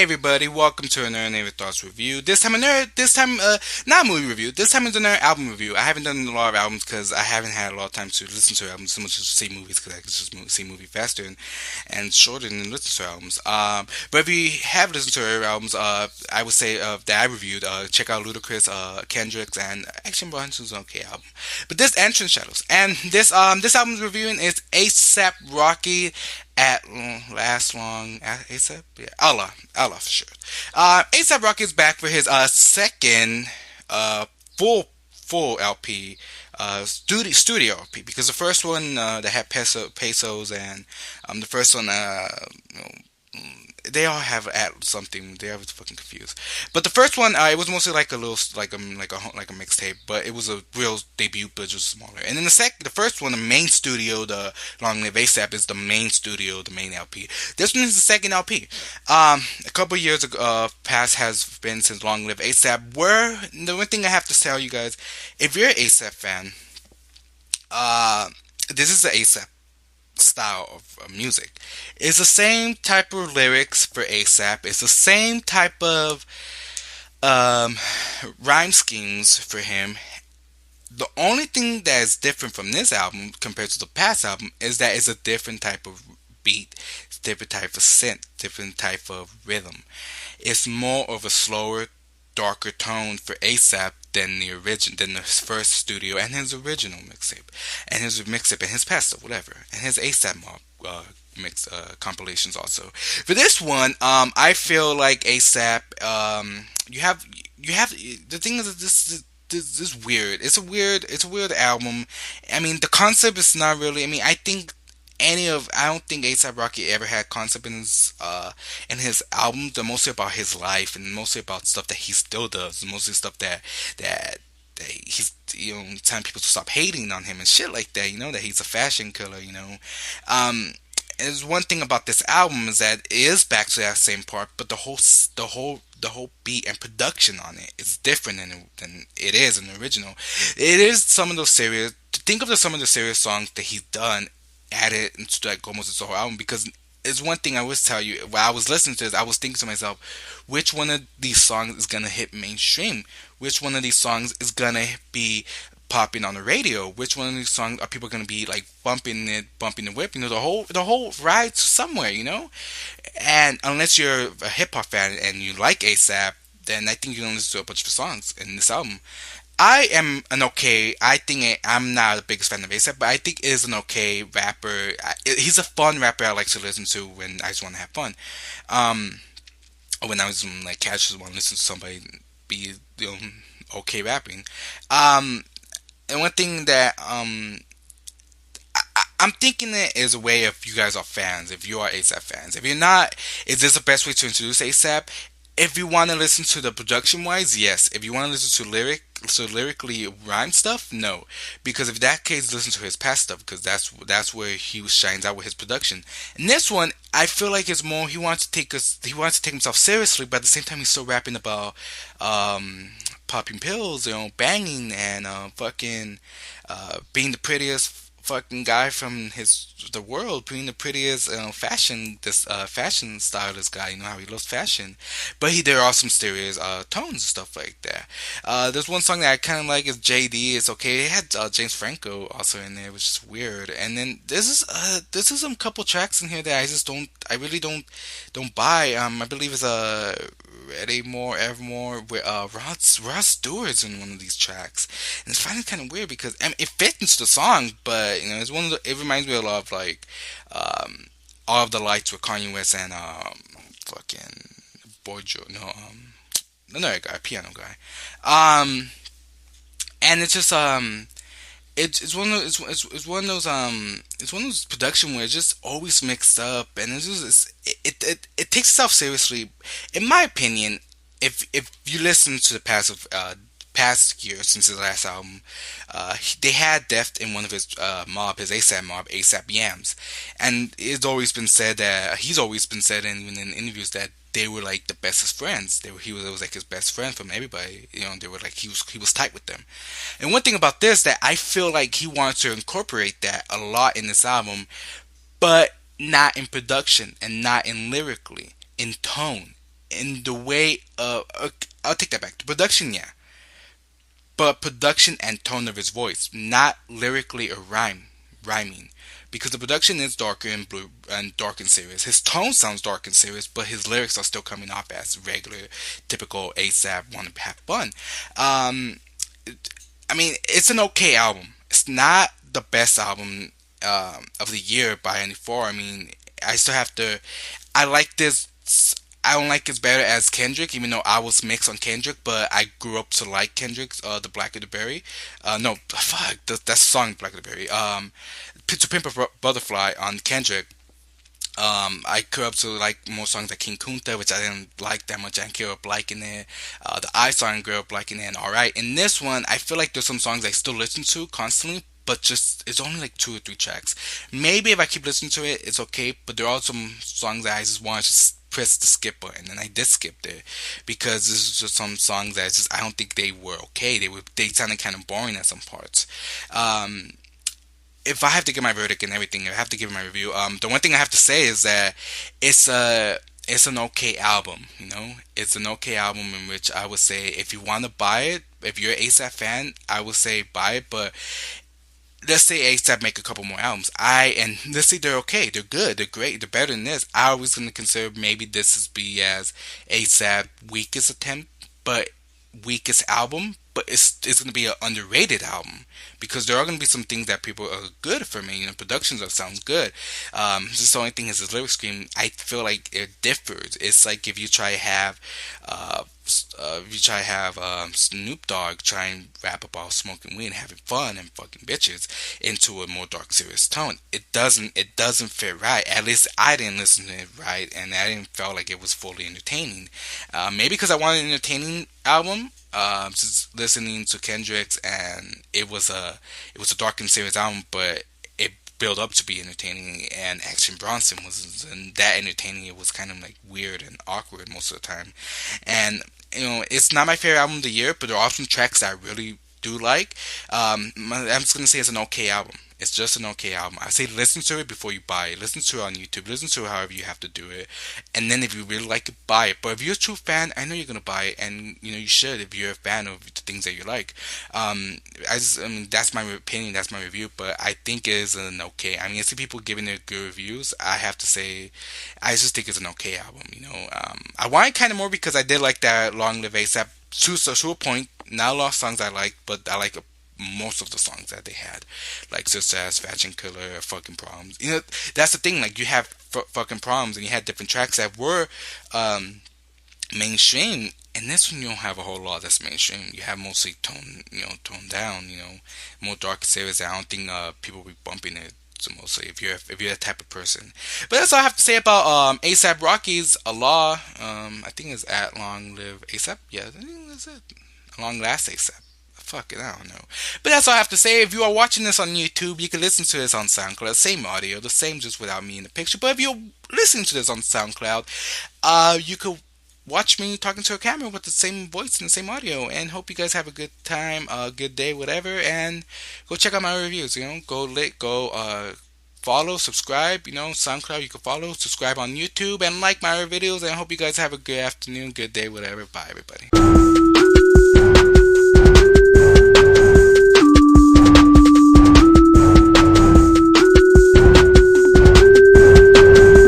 Hey everybody, welcome to another Nerd Thoughts review. Not movie review. This time it's another album review. I haven't done a lot of albums because I haven't had a lot of time to listen to albums so much as see movies because I can just see movie faster and shorter than listen to albums. But if you have listened to other albums, I would say that I reviewed. Check out Ludacris, Kendrick's, and Action Bronson's okay album. But this Entrance Shadows and this album's reviewing is ASAP Rocky at last long ASAP, yeah, Allah for sure. ASAP Rocky is back for his second full LP, studio LP, because the first one that had pesos and the first one you know, they all have at something. They are fucking confused. But the first one, it was mostly like a little, like a mixtape, but it was a real debut, but just smaller. And then the first one, the main studio, the Long Live ASAP, is the main studio, the main LP. This one is the second LP. A couple years ago, past has been since Long Live ASAP. Where the one thing I have to tell you guys, if you're an ASAP fan, this is the ASAP style of music. It's the same type of lyrics for ASAP. It's the same type of um, rhyme schemes for him. The only thing that is different from this album compared to the past album is that it's a different type of beat, it's a different type of synth, different type of rhythm. It's more of a slower, darker tone for ASAP than his first studio and his original mixtape and his past stuff, whatever, and his ASAP mob mix compilations also. For this one, I feel like ASAP, you have the thing is that this is weird. It's a weird album. I mean, the concept is not really. I mean, I don't think ASAP Rocky ever had concept in his album. They're mostly about his life and mostly about stuff that he still does. Mostly stuff that he's telling people to stop hating on him and shit like that. That he's a fashion killer. There's one thing about this album is that it is back to that same part, but the whole beat and production on it is different than it is in the original. It is some of those serious. Think of some of the serious songs that he's done added into like almost his whole album, because it's one thing I always tell you while I was listening to this, I was thinking to myself, which one of these songs is gonna hit mainstream? Which one of these songs is gonna be popping on the radio? Which one of these songs are people gonna be like bumping the whip? The whole ride somewhere. And unless you're a hip hop fan and you like ASAP, then I think you're gonna listen to a bunch of songs in this album. I think I'm not the biggest fan of ASAP, but I think it is an okay rapper. He's a fun rapper I like to listen to when I just want to have fun. Or when I was like casually want to listen to somebody be okay rapping. And one thing that I'm thinking it is a way if you guys are fans, if you are ASAP fans. If you're not, is this the best way to introduce ASAP? If you want to listen to the production wise, yes. If you want to listen to lyrically rhyme stuff, no. Because if that case, listen to his past stuff, because that's where he shines out with his production. And this one, I feel like it's more he wants to take himself seriously, but at the same time he's still rapping about popping pills, banging and fucking being the prettiest fucking guy from the world, being the prettiest fashion stylist guy. How he loves fashion, but there are some serious tones and stuff like that. There's one song that I kind of like is JD. It's okay. It had James Franco also in there, which is weird. And then this is some couple tracks in here that I really don't buy. I believe it's Ready More Evermore with Rod Stewart's in one of these tracks, and it's finally kind of weird because it fits into the song, but it's it reminds me a lot of like All of the Lights with Kanye West and fucking Boy Joe, another guy, piano guy, and it's just it's one of those production where it's just always mixed up, and it takes itself seriously. In my opinion, if you listen to the past year since his last album, they had Deft in one of his his ASAP mob, ASAP Yams, and he's always been said in interviews that they were like the bestest friends. He was like his best friend from everybody. They were like he was tight with them. And one thing about this that I feel like he wants to incorporate that a lot in this album, but not in production and not in lyrically, in tone. in the way of. I'll take that back. The production, yeah, but production and tone of his voice, not lyrically or rhyming. Because the production is darker and blue and dark and serious. His tone sounds dark and serious, but his lyrics are still coming off as regular, typical ASAP want to have fun. Um, I mean, it's an okay album. It's not the best album of the year by any far. I mean, I still have to. I like this. I don't like it better as Kendrick, even though I was mixed on Kendrick. But I grew up to like Kendrick's "The Blacker the Berry." No, fuck, that's the song "Blacker the Berry." To Pimp a Butterfly on Kendrick. I grew up to like more songs like King Kunta, which I didn't like that much. I grew up liking it. The I song grew up liking it. And alright, in this one, I feel like there's some songs I still listen to constantly, but just it's only like 2 or 3 tracks. Maybe if I keep listening to it, it's okay. But there are some songs that I just want to just press the skip button, and I did skip there because this is just some songs that I don't think they were okay. They sounded kind of boring at some parts. Um, if I have to give my verdict and everything, I have to give my review. The one thing I have to say is that it's a it's an okay album. You know, it's an okay album in which I would say if you want to buy it, if you're an ASAP fan, I would say buy it. But let's say ASAP make a couple more albums. And let's say they're okay, they're good, they're great, they're better than this. I was gonna consider maybe this is be as ASAP weakest attempt, but weakest album. But it's gonna be an underrated album because there are gonna be some things that people are good for me. You know, productions that sounds good. Just the only thing is his lyric scheme. I feel like it differs. It's like if you try to have Snoop Dogg try and rap about smoking weed and having fun and fucking bitches into a more dark, serious tone. It doesn't fit right. At least I didn't listen to it right, and I didn't feel like it was fully entertaining. Maybe because I wanted an entertaining album. Just listening to Kendrick's, and it was a dark and serious album, but it built up to be entertaining. And Action Bronson wasn't that entertaining. It was kind of like weird and awkward most of the time. And it's not my favorite album of the year, but there are some tracks that I really do like. I'm just gonna say it's an okay album. It's just an okay album. I say listen to it before you buy it. Listen to it on YouTube. Listen to it however you have to do it, and then if you really like it, buy it. But if you're a true fan, I know you're gonna buy it, and you should if you're a fan of the things that you like. I mean, that's my opinion. That's my review. But I think it is an okay. I mean, I see people giving it good reviews. I have to say, I just think it's an okay album. I want it kind of more because I did like that Long Live ASAP to a point. Not a lot of songs I like, but I like most of the songs that they had, like Success, Fashion Killer, Fucking Problems. That's the thing. Like you have Fucking Problems, and you had different tracks that were mainstream. And this one you don't have a whole lot that's mainstream. You have mostly toned down. More dark series. I don't think people will be bumping it. So mostly if you're that type of person. But that's all I have to say about ASAP Rocky's ALLA. I think it's at Long Live ASAP. Yeah, I think that's it. Long Last ASAP. Fuck it, I don't know. But that's all I have to say. If you are watching this on YouTube, you can listen to this on SoundCloud. Same audio, the same just without me in the picture. But if you're listening to this on SoundCloud, you could watch me talking to a camera with the same voice and the same audio. And hope you guys have a good time, a good day, whatever. And go check out my reviews. Go follow, subscribe. SoundCloud, you can follow, subscribe on YouTube, and like my videos. And I hope you guys have a good afternoon, good day, whatever. Bye, everybody.